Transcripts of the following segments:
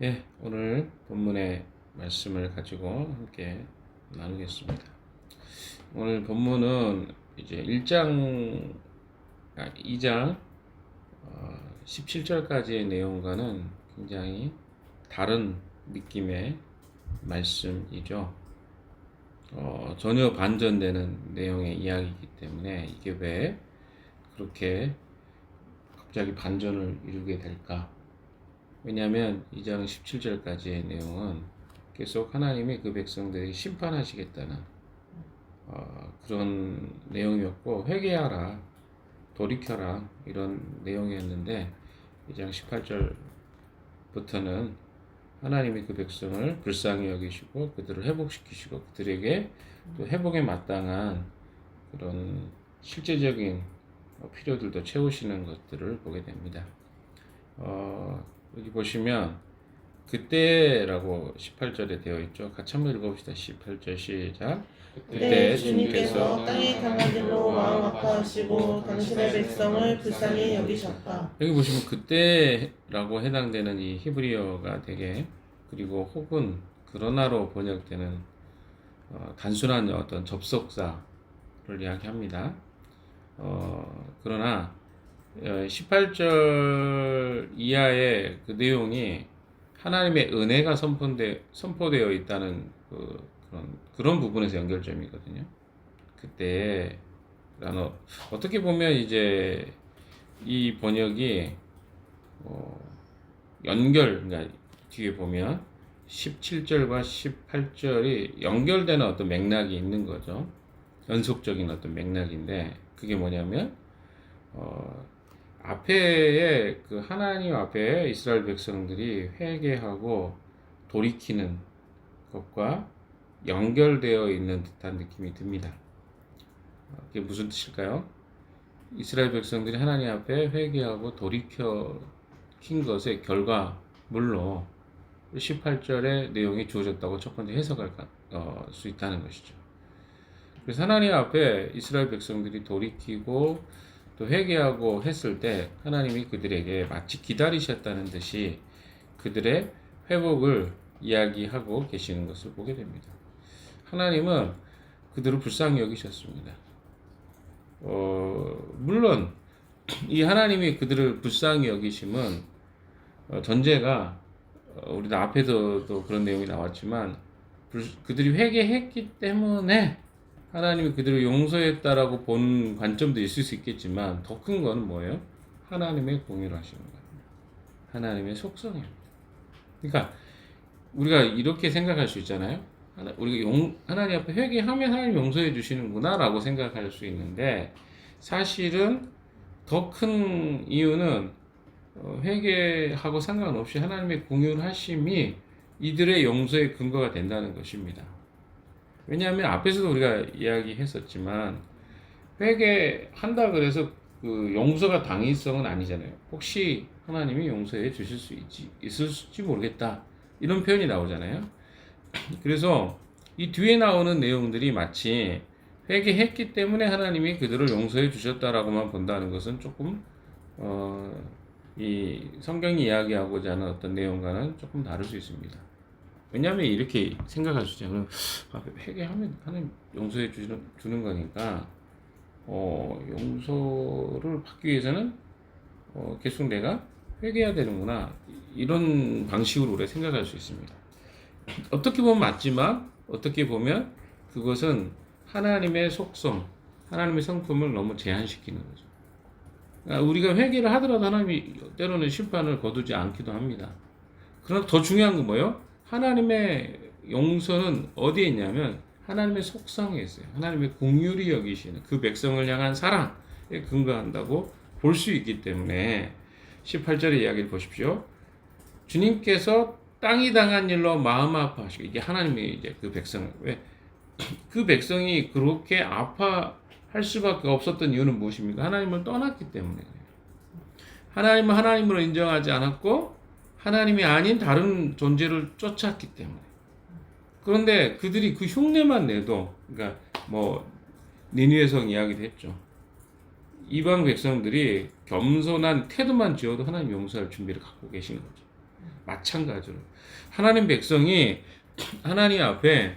예, 오늘 본문의 말씀을 가지고 함께 나누겠습니다. 오늘 본문은 이제 2장 17절까지의 내용과는 굉장히 다른 느낌의 말씀이죠. 전혀 반전되는 내용의 이야기이기 때문에 이게 왜 그렇게 갑자기 반전을 이루게 될까? 왜냐하면 2장 17절까지의 내용은 계속 하나님이 그 백성들이 심판하시겠다는 그런 내용이었고, 회개하라, 돌이켜라, 이런 내용이었는데 2장 18절부터는 하나님이 그 백성을 불쌍히 여기시고 그들을 회복시키시고 그들에게 또 회복에 마땅한 그런 실제적인 필요들도 채우시는 것들을 보게 됩니다. 여기 보시면 그때라고 18절에 되어 있죠. 같이 한번 읽어봅시다. 18절 시작. 그때 주님께서 땅에 강한 일로 마음 아파하시고 당신의 백성을 불쌍히 여기셨다. 여기 보시면 그때라고 해당되는 이 히브리어가 되게, 그리고 혹은 그러나로 번역되는 단순한 어떤 접속사를 이야기합니다. 그러나 18절 이하의 그 내용이 하나님의 은혜가 선포되어 있다는 그런 부분에서 연결점이거든요. 그때라는, 어떻게 보면 이제 이 번역이 그러니까 뒤에 보면 17절과 18절이 연결되는 어떤 맥락이 있는 거죠. 연속적인 어떤 맥락인데, 그게 뭐냐면 앞에의 그 하나님 앞에 이스라엘 백성들이 회개하고 돌이키는 것과 연결되어 있는 듯한 느낌이 듭니다. 그게 무슨 뜻일까요? 이스라엘 백성들이 하나님 앞에 회개하고 돌이킨 것의 결과물로 18절의 내용이 주어졌다고 첫 번째 해석할 수 있다는 것이죠. 그래서 하나님 앞에 이스라엘 백성들이 돌이키고 또 회개하고 했을 때 하나님이 그들에게 마치 기다리셨다는 듯이 그들의 회복을 이야기하고 계시는 것을 보게 됩니다. 하나님은 그들을 불쌍히 여기셨습니다. 물론 이 하나님이 그들을 불쌍히 여기심은 전제가, 우리도 앞에서도 그런 내용이 나왔지만 그들이 회개했기 때문에 하나님이 그들을 용서했다라고 본 관점도 있을 수 있겠지만, 더 큰 거는 뭐예요? 하나님의 공의로 하시는 거예요. 하나님의 속성이에요. 그러니까 우리가 이렇게 생각할 수 있잖아요. 우리가 하나님 앞에 회개하면 하나님 용서해 주시는구나 라고 생각할 수 있는데, 사실은 더 큰 이유는 회개하고 상관없이 하나님의 공의를 하심이 이들의 용서의 근거가 된다는 것입니다. 왜냐하면 앞에서도 우리가 이야기했었지만, 회개한다 그래서 그 용서가 당위성은 아니잖아요. 혹시 하나님이 용서해 주실 수 있을지 모르겠다, 이런 표현이 나오잖아요. 그래서 이 뒤에 나오는 내용들이 마치 회개했기 때문에 하나님이 그들을 용서해 주셨다라고만 본다는 것은 조금 이 성경이 이야기하고자 하는 어떤 내용과는 조금 다를 수 있습니다. 왜냐하면 이렇게 생각할 수 있잖아요. 회개하면 하나님 용서해 주는 거니까 용서를 받기 위해서는 계속 내가 회개해야 되는구나, 이런 방식으로 우리가 생각할 수 있습니다. 어떻게 보면 맞지만 어떻게 보면 그것은 하나님의 속성, 하나님의 성품을 너무 제한시키는 거죠. 그러니까 우리가 회개를 하더라도 하나님이 때로는 심판을 거두지 않기도 합니다. 그러나 더 중요한 건 뭐예요? 하나님의 용서는 어디에 있냐면 하나님의 속성에 있어요. 하나님의 긍휼히 여기시는 그 백성을 향한 사랑에 근거한다고 볼 수 있기 때문에 18절의 이야기를 보십시오. 주님께서 땅이 당한 일로 마음 아파하시고, 이게 하나님이 이제 그 백성을, 왜 그 백성이 그렇게 아파할 수밖에 없었던 이유는 무엇입니까? 하나님을 떠났기 때문에 그래요. 하나님을 하나님으로 인정하지 않았고 하나님이 아닌 다른 존재를 쫓았기 때문에. 그런데 그들이 그 흉내만 내도, 그러니까 니느웨 성 이야기도 했죠. 이방 백성들이 겸손한 태도만 지어도 하나님 용서할 준비를 갖고 계신 거죠. 마찬가지로 하나님 백성이 하나님 앞에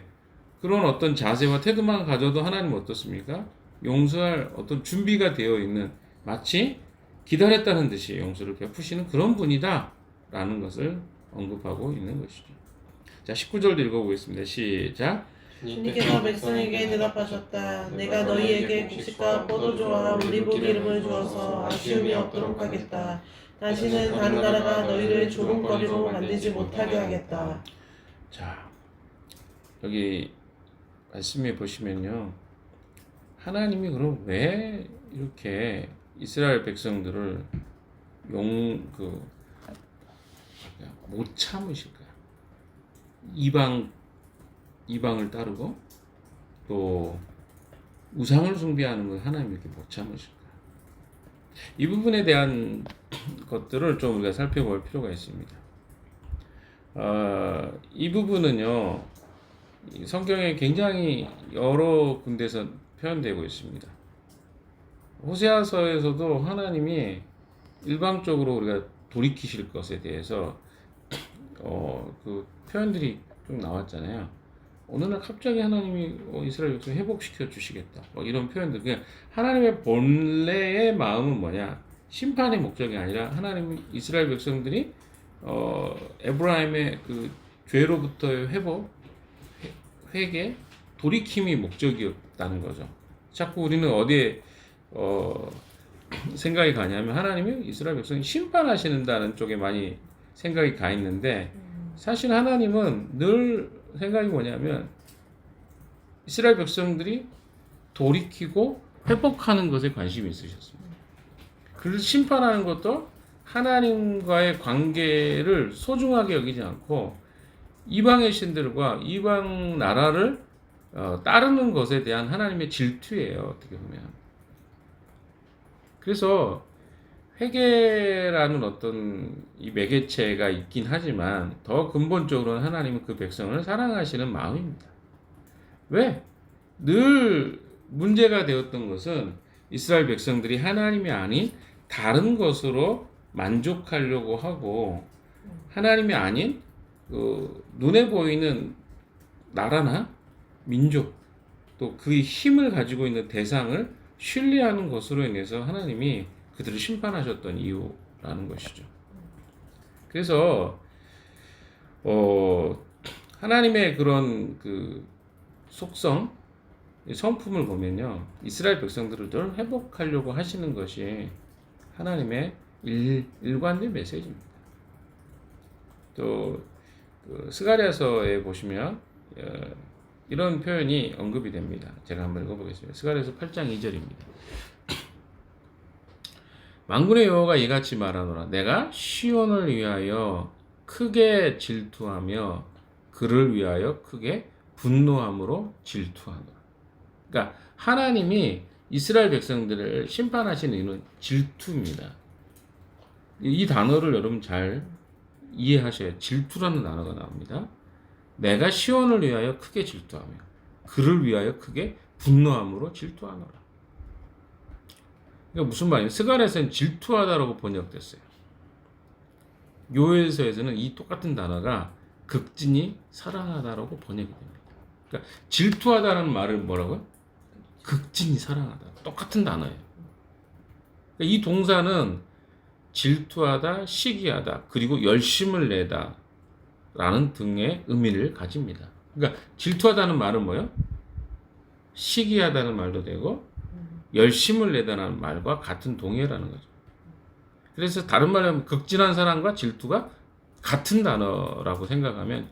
그런 어떤 자세와 태도만 가져도 하나님 어떻습니까? 용서할 어떤 준비가 되어 있는, 마치 기다렸다는 듯이 용서를 베푸시는 그런 분이다 라는 것을 언급하고 있는 것이죠. 자, 19절도 읽어보겠습니다. 시작. 주님께서 백성에게 대답하셨다. 내가 너희에게 곡식과 포도주와 올리브 기름을 주어서 아쉬움이 없도록 하겠다. 다시는 다른 나라가 너희를 조롱거리로 만들지 못하게 하겠다. 자, 여기 말씀에 보시면요, 하나님이 그럼 왜 이렇게 이스라엘 백성들을 못 참으실까요? 이방을 따르고 또 우상을 숭배하는 걸 하나님이 이렇게 못 참으실까요? 이 부분에 대한 것들을 좀 우리가 살펴볼 필요가 있습니다. 이 부분은요, 성경에 굉장히 여러 군데서 표현되고 있습니다. 호세아서에서도 하나님이 일방적으로 우리가 돌이키실 것에 대해서 그 표현들이 좀 나왔잖아요. 어느 날 갑자기 하나님이 이스라엘 백성 회복시켜 주시겠다, 이런 표현들. 그냥 하나님의 본래의 마음은 뭐냐? 심판의 목적이 아니라 하나님 이스라엘 백성들이 에브라임의 그 죄로부터의 회개, 돌이킴이 목적이었다는 거죠. 자꾸 우리는 어디에 생각이 가냐면 하나님이 이스라엘 백성이 심판하시는다는 쪽에 많이 생각이 가 있는데, 사실 하나님은 늘 생각이 뭐냐면 이스라엘 백성들이 돌이키고 회복하는 것에 관심이 있으셨습니다. 그를 심판하는 것도 하나님과의 관계를 소중하게 여기지 않고 이방의 신들과 이방 나라를 따르는 것에 대한 하나님의 질투예요, 어떻게 보면. 그래서 회개라는 어떤 이 매개체가 있긴 하지만 더 근본적으로는 하나님은 그 백성을 사랑하시는 마음입니다. 왜? 늘 문제가 되었던 것은 이스라엘 백성들이 하나님이 아닌 다른 것으로 만족하려고 하고, 하나님이 아닌 눈에 보이는 나라나 민족, 또 그 힘을 가지고 있는 대상을 신뢰하는 것으로 인해서 하나님이 그들을 심판하셨던 이유라는 것이죠. 그래서 하나님의 그런 그 속성, 성품을 보면요, 이스라엘 백성들을 늘 회복하려고 하시는 것이 하나님의 일관된 메시지입니다. 또 그 스가랴서에 보시면 이런 표현이 언급이 됩니다. 제가 한번 읽어보겠습니다. 스가랴서 8장 2절입니다. 만군의 여호와가 이같이 말하노라. 내가 시온을 위하여 크게 질투하며 그를 위하여 크게 분노함으로 질투하노라. 그러니까 하나님이 이스라엘 백성들을 심판하시는 이유는 질투입니다. 이 단어를 여러분 잘 이해하셔야, 질투라는 단어가 나옵니다. 내가 시온을 위하여 크게 질투하며 그를 위하여 크게 분노함으로 질투하노라. 그러니까 무슨 말이에요? 스가랴서는 질투하다라고 번역됐어요. 요엘서에서는 이 똑같은 단어가 극진히 사랑하다라고 번역이 됩니다. 그러니까 질투하다는 말을 뭐라고요? 극진히 사랑하다. 똑같은 단어예요. 그러니까 이 동사는 질투하다, 시기하다, 그리고 열심을 내다 라는 등의 의미를 가집니다. 그러니까 질투하다는 말은 뭐예요? 시기하다는 말도 되고 열심을 내다라는 말과 같은 동의어라는 거죠. 그래서 다른 말로 하면 극진한 사랑과 질투가 같은 단어라고 생각하면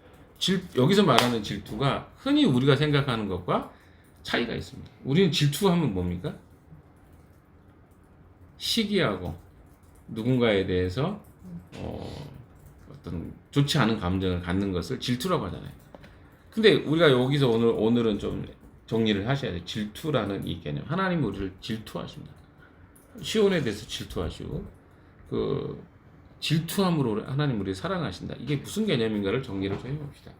여기서 말하는 질투가 흔히 우리가 생각하는 것과 차이가 있습니다. 우리는 질투하면 뭡니까? 시기하고 누군가에 대해서 어떤 좋지 않은 감정을 갖는 것을 질투라고 하잖아요. 근데 우리가 여기서 오늘은 좀 정리를 하셔야 돼요. 질투라는 이 개념. 하나님이 우리를 질투하십니다. 시온에 대해서 질투하시고 그 질투함으로 하나님 우리를 사랑하신다. 이게 무슨 개념인가를 정리를 좀 해봅시다.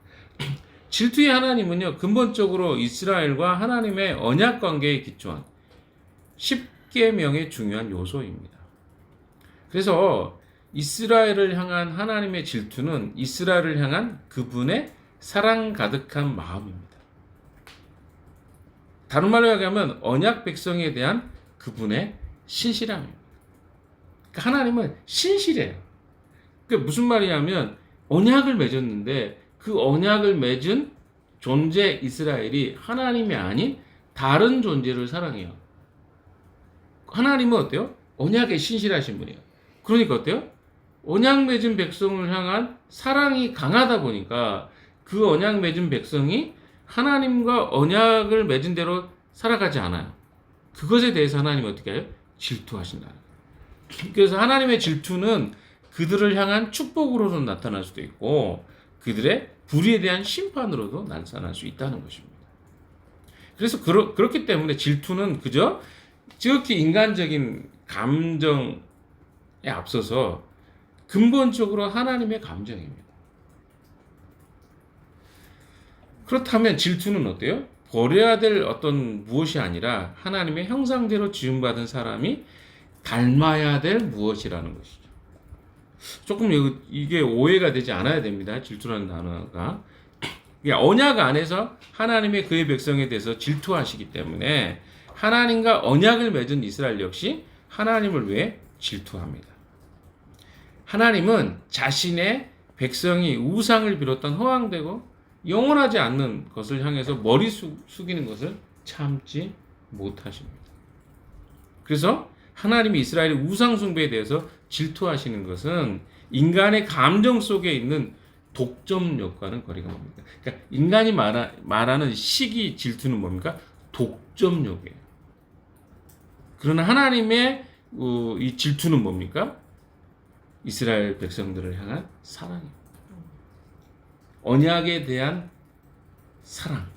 질투의 하나님은요, 근본적으로 이스라엘과 하나님의 언약 관계에 기초한 10계명의 중요한 요소입니다. 그래서 이스라엘을 향한 하나님의 질투는 이스라엘을 향한 그분의 사랑 가득한 마음입니다. 다른 말로 얘기하면 언약 백성에 대한 그분의 신실함입니다. 그러니까 하나님은 신실해요. 그게 무슨 말이냐면 언약을 맺었는데 그 언약을 맺은 존재 이스라엘이 하나님이 아닌 다른 존재를 사랑해요. 하나님은 어때요? 언약에 신실하신 분이에요. 그러니까 어때요? 언약 맺은 백성을 향한 사랑이 강하다 보니까 그 언약 맺은 백성이 하나님과 언약을 맺은 대로 살아가지 않아요. 그것에 대해서 하나님은 어떻게 해요? 질투하신다. 그래서 하나님의 질투는 그들을 향한 축복으로도 나타날 수도 있고 그들의 불의에 대한 심판으로도 나타날 수 있다는 것입니다. 그래서 그렇기 때문에 질투는 그저 지극히 인간적인 감정에 앞서서 근본적으로 하나님의 감정입니다. 그렇다면 질투는 어때요? 버려야 될 어떤 무엇이 아니라 하나님의 형상대로 지음받은 사람이 닮아야 될 무엇이라는 것이죠. 조금 이게 오해가 되지 않아야 됩니다. 질투라는 단어가. 언약 안에서 하나님의 그의 백성에 대해서 질투하시기 때문에 하나님과 언약을 맺은 이스라엘 역시 하나님을 위해 질투합니다. 하나님은 자신의 백성이 우상을 비롯한 허황되고 영원하지 않는 것을 향해서 머리 숙이는 것을 참지 못하십니다. 그래서 하나님이 이스라엘의 우상 숭배에 대해서 질투하시는 것은 인간의 감정 속에 있는 독점욕과는 거리가 멉니다. 그러니까 인간이 말하는 시기 질투는 뭡니까? 독점욕이에요. 그러나 하나님의 이 질투는 뭡니까? 이스라엘 백성들을 향한 사랑이에요. 언약에 대한 사랑,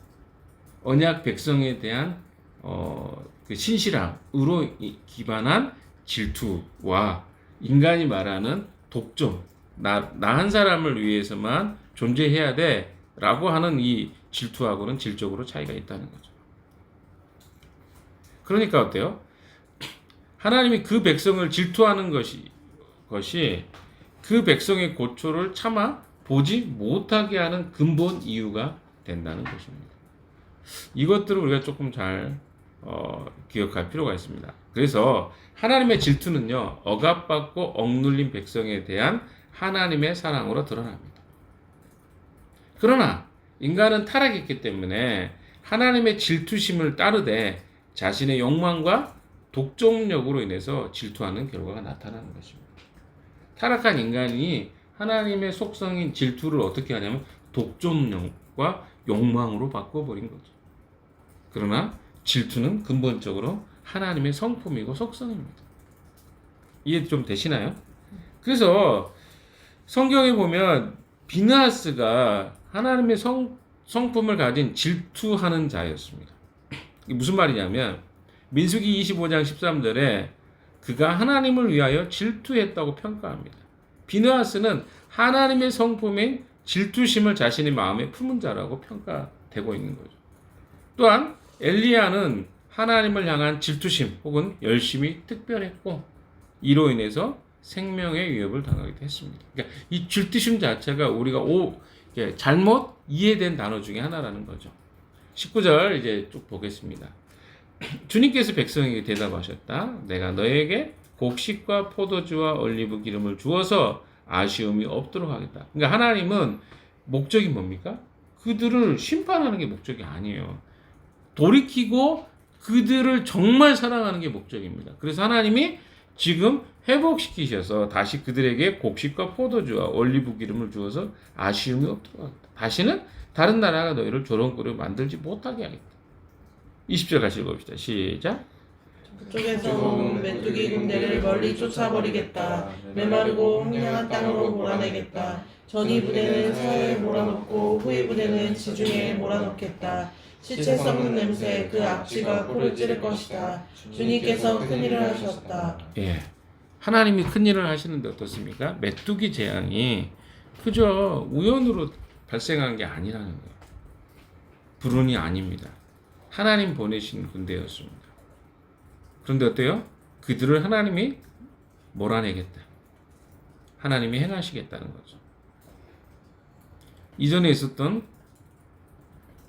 언약 백성에 대한 그 신실함으로 기반한 질투와 인간이 말하는 독점, 나 한 사람을 위해서만 존재해야 돼라고 하는 이 질투하고는 질적으로 차이가 있다는 거죠. 그러니까 어때요? 하나님이 그 백성을 질투하는 것이 그 백성의 고초를 참아 보지 못하게 하는 근본 이유가 된다는 것입니다. 이것들을 우리가 조금 잘 기억할 필요가 있습니다. 그래서 하나님의 질투는요, 억압받고 억눌린 백성에 대한 하나님의 사랑으로 드러납니다. 그러나 인간은 타락했기 때문에 하나님의 질투심을 따르되 자신의 욕망과 독점력으로 인해서 질투하는 결과가 나타나는 것입니다. 타락한 인간이 하나님의 속성인 질투를 어떻게 하냐면 독점력과 욕망으로 바꿔버린 거죠. 그러나 질투는 근본적으로 하나님의 성품이고 속성입니다. 이해 좀 되시나요? 그래서 성경에 보면 비느하스가 하나님의 성품을 가진 질투하는 자였습니다. 이게 무슨 말이냐면 민수기 25장 13절에 그가 하나님을 위하여 질투했다고 평가합니다. 비느하스는 하나님의 성품인 질투심을 자신의 마음에 품은 자라고 평가되고 있는 거죠. 또한 엘리야는 하나님을 향한 질투심 혹은 열심이 특별했고 이로 인해서 생명의 위협을 당하기도 했습니다. 그러니까 이 질투심 자체가 우리가 잘못 이해된 단어 중에 하나라는 거죠. 19절 이제 쭉 보겠습니다. 주님께서 백성에게 대답하셨다. 내가 너에게 곡식과 포도주와 올리브 기름을 주어서 아쉬움이 없도록 하겠다. 그러니까 하나님은 목적이 뭡니까? 그들을 심판하는 게 목적이 아니에요. 돌이키고 그들을 정말 사랑하는 게 목적입니다. 그래서 하나님이 지금 회복시키셔서 다시 그들에게 곡식과 포도주와 올리브 기름을 주어서 아쉬움이 없도록 하겠다. 다시는 다른 나라가 너희를 조롱거리로 만들지 못하게 하겠다. 20절 같이 읽어봅시다. 시작. 그쪽에서 온 메뚜기 군대를 멀리 쫓아버리겠다. 메마르고 황량한 땅으로 몰아내겠다. 전이 부대는 서해에 몰아넣고 후이 부대는 지중해에 몰아넣겠다. 시체 썩는 냄새 그 악취가 코를 찌를 것이다. 주님께서 큰일을 하셨다. 예, 하나님이 큰일을 하시는데 어떻습니까? 메뚜기 재앙이 그저 우연으로 발생한 게 아니라는 거예요. 불운이 아닙니다. 하나님 보내신 군대였습니다. 그런데 어때요? 그들을 하나님이 몰아내겠다. 하나님이 행하시겠다는 거죠. 이전에 있었던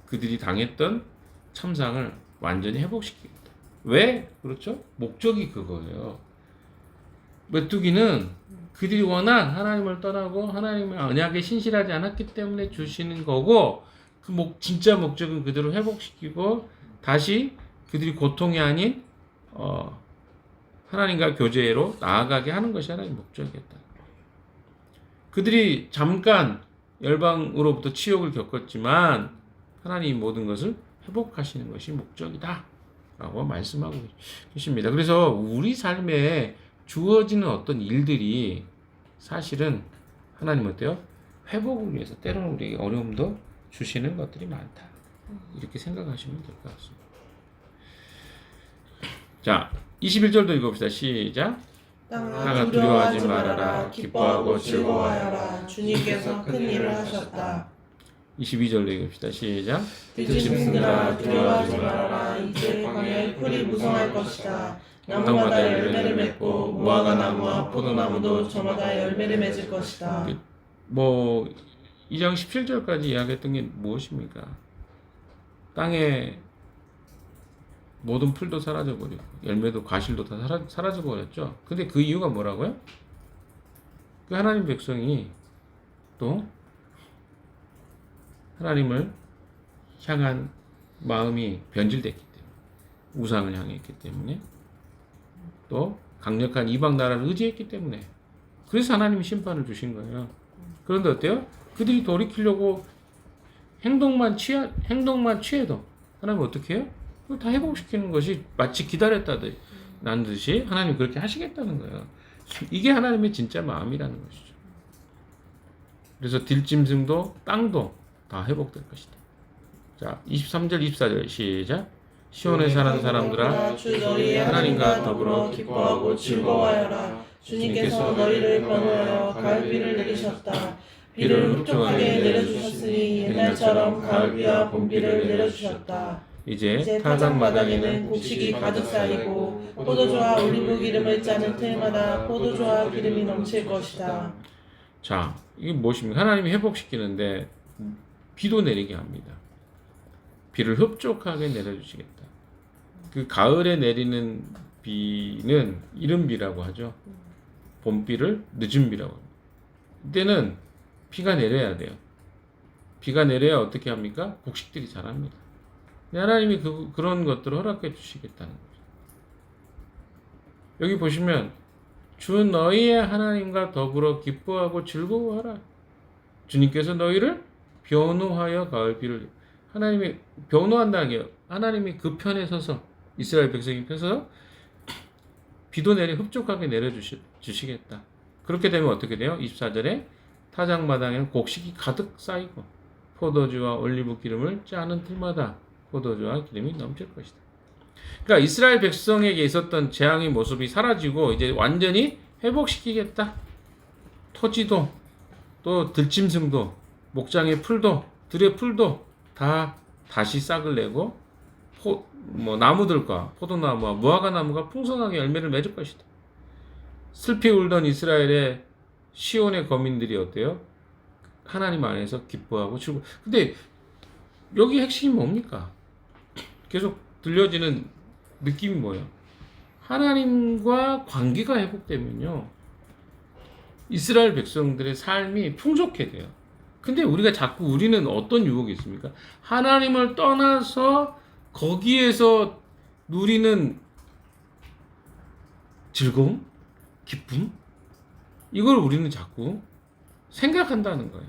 그들이 당했던 참상을 완전히 회복시키겠다. 왜? 그렇죠? 목적이 그거예요. 메뚜기는 그들이 워낙 하나님을 떠나고 하나님의 언약에 신실하지 않았기 때문에 주시는 거고, 진짜 목적은 그들을 회복시키고 다시 그들이 고통이 아닌 하나님과 교제로 나아가게 하는 것이 하나님의 목적이었다. 그들이 잠깐 열방으로부터 치욕을 겪었지만 하나님이 모든 것을 회복하시는 것이 목적이다 라고 말씀하고 계십니다. 그래서 우리 삶에 주어지는 어떤 일들이 사실은 하나님 어때요? 회복을 위해서 때로는 우리에게 어려움도 주시는 것들이 많다. 이렇게 생각하시면 될 것 같습니다. 자, 21절도 읽어봅시다. 시작. 땅아 두려워하지 말아라. 기뻐하고 즐거워하여라. 주님께서 큰 일을 하셨다. 22절도 읽읍시다. 시작. 들짐승들아 두려워하지 말아라. 이제 광야의 풀이 무성할 것이다. 나무마다 열매를 맺고 무화과 나무와 포도나무도 저마다 열매를 맺을 것이다. 2장 17절까지 이야기했던 게 무엇입니까? 땅에 모든 풀도 사라져버리고 열매도 과실도 다 사라져버렸죠. 근데 그 이유가 뭐라고요? 그 하나님 백성이 또 하나님을 향한 마음이 변질됐기 때문에, 우상을 향했기 때문에, 또 강력한 이방 나라를 의지했기 때문에, 그래서 하나님이 심판을 주신 거예요. 그런데 어때요? 그들이 돌이키려고 행동만 취해도 하나님은 어떻게 해요? 그걸 다 회복시키는 것이 마치 기다렸다듯이 난 듯이 하나님이 그렇게 하시겠다는 거예요. 이게 하나님의 진짜 마음이라는 것이죠. 그래서 들짐승도 땅도 다 회복될 것이다. 자, 23절 24절 시작. 시온에 사는 사람들아 주 너희의 하나님과 더불어 기뻐하고 즐거워하여라. 주님께서 너희를 변호하여 가을비를 내리셨다. 비를 흡족하게 내려주셨으니 옛날처럼 가을비와 봄비를 내려주셨다. 이제 타작마당에는 곡식이 가득 쌓이고 포도주와 올리브 기름을 짜는 틀마다 포도주와 기름이 넘칠 것이다. 자, 이게 무엇입니까? 하나님이 회복시키는데 비도 내리게 합니다. 비를 흡족하게 내려주시겠다. 그 가을에 내리는 비는 이른비라고 하죠. 봄비를 늦은비라고 합니다. 이때는 비가 내려야 돼요. 비가 내려야 어떻게 합니까? 곡식들이 자랍니다. 하나님이 그런 것들을 허락해 주시겠다는 거죠. 여기 보시면 주 너희의 하나님과 더불어 기뻐하고 즐거워하라. 주님께서 너희를 변호하여 가을비를, 하나님이 변호한다는 게 하나님이 그 편에 서서 이스라엘 백성이 펴서 비도 흡족하게 내려주시겠다. 그렇게 되면 어떻게 돼요? 24절에 타작마당에는 곡식이 가득 쌓이고 포도주와 올리브 기름을 짜는 틀마다 포도주와 기름이 넘칠 것이다. 그러니까 이스라엘 백성에게 있었던 재앙의 모습이 사라지고 이제 완전히 회복시키겠다. 토지도 또 들짐승도 목장의 풀도 들의 풀도 다 다시 싹을 내고 나무들과 포도나무와 무화과 나무가 풍성하게 열매를 맺을 것이다. 슬피 울던 이스라엘의 시온의 거민들이 어때요? 하나님 안에서 기뻐하고 즐거워. 근데 여기 핵심이 뭡니까? 계속 들려지는 느낌이 뭐예요? 하나님과 관계가 회복되면요, 이스라엘 백성들의 삶이 풍족해 돼요. 근데 우리는 어떤 유혹이 있습니까? 하나님을 떠나서 거기에서 누리는 즐거움, 기쁨, 이걸 우리는 자꾸 생각한다는 거예요.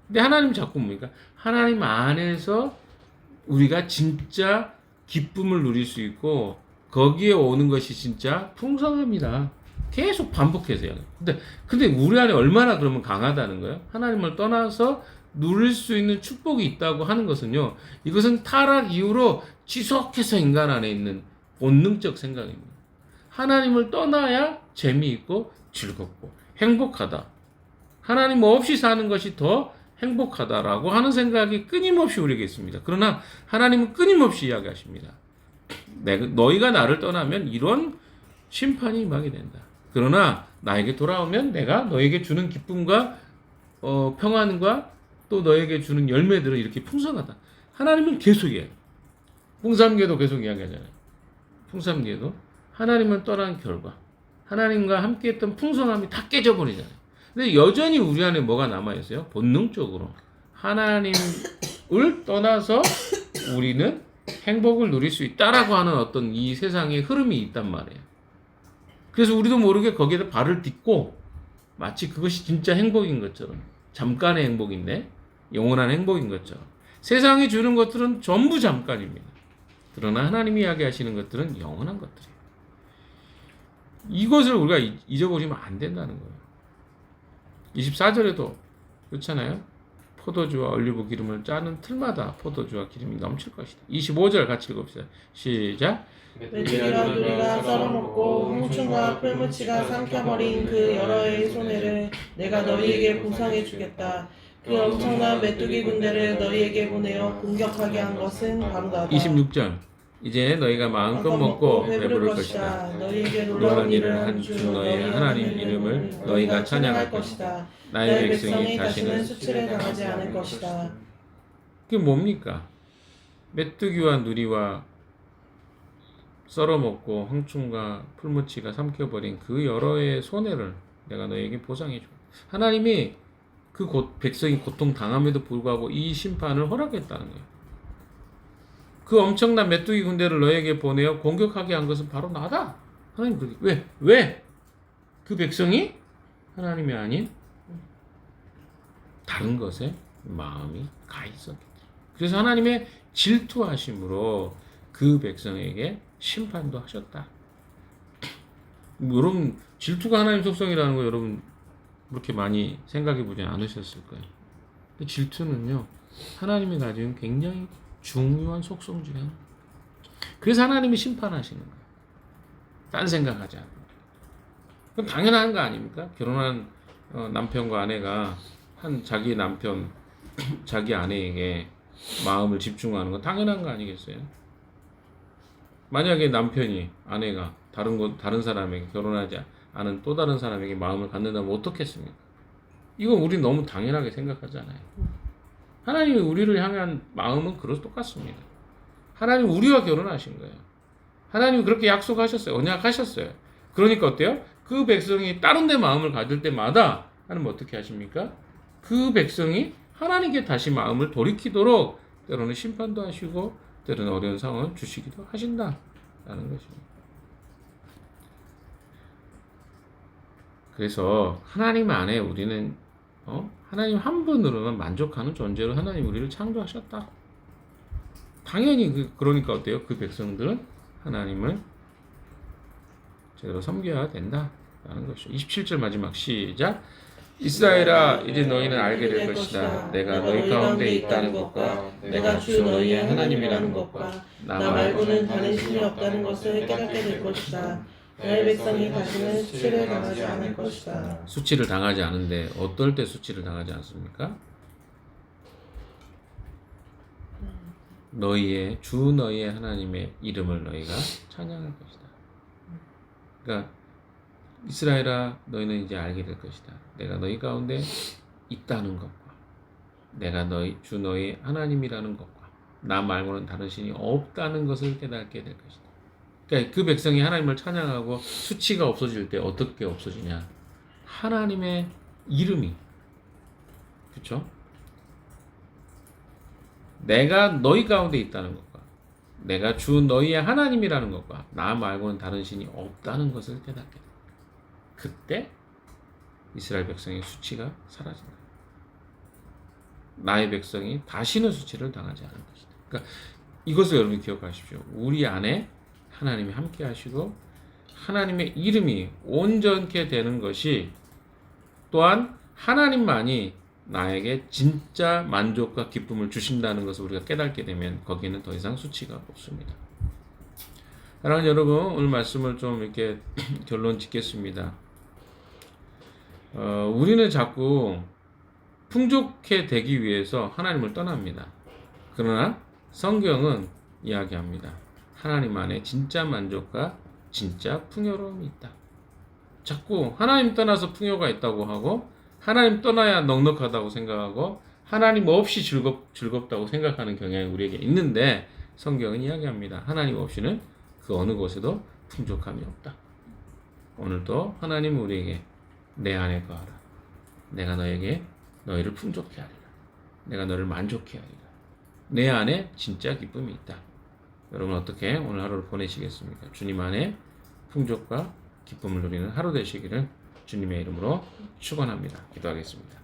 근데 하나님은 자꾸 뭡니까? 하나님 안에서 우리가 진짜 기쁨을 누릴 수 있고 거기에 오는 것이 진짜 풍성합니다. 계속 반복해서요. 근데 우리 안에 얼마나 그러면 강하다는 거예요? 하나님을 떠나서 누릴 수 있는 축복이 있다고 하는 것은요, 이것은 타락 이후로 지속해서 인간 안에 있는 본능적 생각입니다. 하나님을 떠나야 재미있고 즐겁고 행복하다. 하나님 없이 사는 것이 더 행복하다라고 하는 생각이 끊임없이 우리에게 있습니다. 그러나 하나님은 끊임없이 이야기하십니다. 너희가 나를 떠나면 이런 심판이 임하게 된다. 그러나 나에게 돌아오면 내가 너에게 주는 기쁨과 평안과 또 너에게 주는 열매들은 이렇게 풍성하다. 하나님은 계속이에요. 풍삼계도 계속 이야기하잖아요. 풍삼계도 하나님을 떠난 결과 하나님과 함께했던 풍성함이 다 깨져버리잖아요. 근데 여전히 우리 안에 뭐가 남아있어요? 본능적으로 하나님을 떠나서 우리는 행복을 누릴 수 있다라고 하는 어떤 이 세상의 흐름이 있단 말이에요. 그래서 우리도 모르게 거기에다 발을 딛고 마치 그것이 진짜 행복인 것처럼 잠깐의 행복인데 영원한 행복인 것처럼 세상이 주는 것들은 전부 잠깐입니다. 그러나 하나님이 이야기하시는 것들은 영원한 것들이에요. 이것을 우리가 잊어버리면 안 된다는 거예요. 24절에도 그렇잖아요. 포도주와 올리브 기름을 짜는 틀마다 포도주와 기름이 넘칠 것이다. 25절 같이 읽읍시다. 시작. 메뚜기와 누리가 썰어먹고 홍충과 풀무치가 삼켜버린 그 여러 해의 손해를 내가 너희에게 보상해 주겠다. 그 엄청난 메뚜기 군대를 너희에게 보내어 공격하게 한 것은 바로 나다. 26절. 이제 너희가 마음껏 먹고 배부를 것이다. 너희에게 놀라운 일을 한 주 너희의 하나님 이름을 너희가 찬양할 것이다. 나의 백성이 다시는 수치를 당하지 않을 것이다. 그게 뭡니까? 메뚜기와 누리와 썰어먹고 황충과 풀무치가 삼켜버린 그 여러 해의 손해를 내가 너희에게 보상해 줘. 하나님이 그 백성이 고통 당함에도 불구하고 이 심판을 허락했다는 거예요. 그 엄청난 메뚜기 군대를 너에게 보내어 공격하게 한 것은 바로 나다. 하나님 그러게. 왜? 왜? 그 백성이 하나님이 아닌 다른 것에 마음이 가 있었기 때문에. 그래서 하나님의 질투하심으로 그 백성에게 심판도 하셨다. 여러분 질투가 하나님 속성이라는 거 여러분 그렇게 많이 생각해 보지 않으셨을 거예요. 근데 질투는요 하나님이 가진 굉장히 중요한 속성 중에 하나. 그래서 하나님이 심판하시는 거예요. 딴 생각하지 않고. 그럼 당연한 거 아닙니까? 결혼한 남편과 아내가 자기 남편, 자기 아내에게 마음을 집중하는 건 당연한 거 아니겠어요? 만약에 남편이 아내가 다른 사람에게 결혼하지 않은 또 다른 사람에게 마음을 갖는다면 어떻겠습니까? 이건 우리 너무 당연하게 생각하잖아요. 하나님이 우리를 향한 마음은 똑같습니다. 하나님 우리와 결혼하신 거예요. 하나님이 그렇게 약속하셨어요. 언약하셨어요. 그러니까 어때요? 그 백성이 다른 데 마음을 가질 때마다 하나님 어떻게 하십니까? 그 백성이 하나님께 다시 마음을 돌이키도록 때로는 심판도 하시고 때로는 어려운 상황을 주시기도 하신다라는 것입니다. 그래서 하나님 안에 우리는 하나님 한 분으로만 만족하는 존재로 하나님 우리를 창조하셨다. 당연히 그러니까 어때요? 그 백성들은 하나님을 제대로 섬겨야 된다라는 것이죠. 27절 마지막 시작. 이스라엘아 이제 너희는 알게 될 것이다. 내가 너희 가운데 있다는 것과 내가 주 너희의 하나님이라는 것과 나 말고는 다른 신이 없다는 것을 깨닫게 될 것이다. 나의 백성이 다시는 수치를 당하지 않을 것이다. 수치를 당하지 않은데 어떨 때 수치를 당하지 않습니까? 너희의 하나님의 이름을 너희가 찬양할 것이다. 그러니까 이스라엘아 너희는 이제 알게 될 것이다. 내가 너희 가운데 있다는 것과 내가 너희 하나님이라는 것과 나 말고는 다른 신이 없다는 것을 깨닫게 될 것이다. 그러니까 그 백성이 하나님을 찬양하고 수치가 없어질 때 어떻게 없어지냐? 하나님의 이름이 그렇죠? 내가 너희 가운데 있다는 것과 내가 주 너희의 하나님이라는 것과 나 말고는 다른 신이 없다는 것을 깨닫게 돼. 그때 이스라엘 백성의 수치가 사라진다. 나의 백성이 다시는 수치를 당하지 않을 것이다. 그러니까 이것을 여러분 기억하십시오. 우리 안에 하나님이 함께 하시고 하나님의 이름이 온전케 되는 것이 또한 하나님만이 나에게 진짜 만족과 기쁨을 주신다는 것을 우리가 깨닫게 되면 거기에는 더 이상 수치가 없습니다. 사랑하는 여러분, 오늘 말씀을 좀 이렇게 결론 짓겠습니다. 우리는 자꾸 풍족해 되기 위해서 하나님을 떠납니다. 그러나 성경은 이야기합니다. 하나님 안에 진짜 만족과 진짜 풍요로움이 있다. 자꾸 하나님 떠나서 풍요가 있다고 하고 하나님 떠나야 넉넉하다고 생각하고 하나님 없이 즐겁다고 생각하는 경향이 우리에게 있는데 성경은 이야기합니다. 하나님 없이는 그 어느 곳에도 풍족함이 없다. 오늘도 하나님은 우리에게 내 안에 거하라. 내가 너에게 너희를 풍족케 하리라. 내가 너를 만족케 하리라. 내 안에 진짜 기쁨이 있다. 여러분 어떻게 오늘 하루를 보내시겠습니까? 주님 안에 풍족과 기쁨을 누리는 하루 되시기를 주님의 이름으로 축원합니다. 기도하겠습니다.